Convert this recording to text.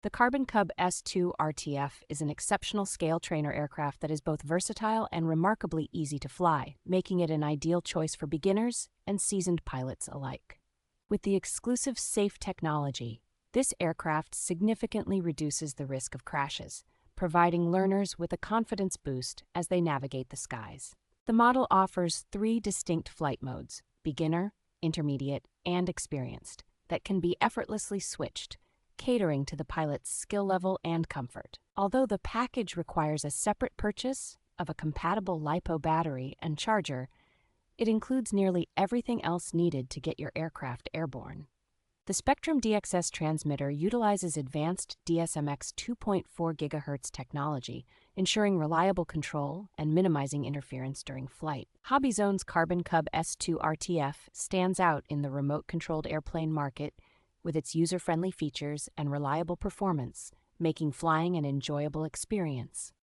The Carbon Cub S2 RTF is an exceptional scale trainer aircraft that is both versatile and remarkably easy to fly, making it an ideal choice for beginners and seasoned pilots alike. With the exclusive safe technology, this aircraft significantly reduces the risk of crashes, providing learners with a confidence boost as they navigate the skies. The model offers 3 distinct flight modes: beginner, intermediate, and experienced, that can be effortlessly switched, catering to the pilot's skill level and comfort. Although the package requires a separate purchase of a compatible LiPo battery and charger, it includes nearly everything else needed to get your aircraft airborne. The Spektrum DXS transmitter utilizes advanced DSMX 2.4 GHz technology, ensuring reliable control and minimizing interference during flight. HobbyZone's Carbon Cub S2 RTF stands out in the remote-controlled airplane market with its user-friendly features and reliable performance, making flying an enjoyable experience.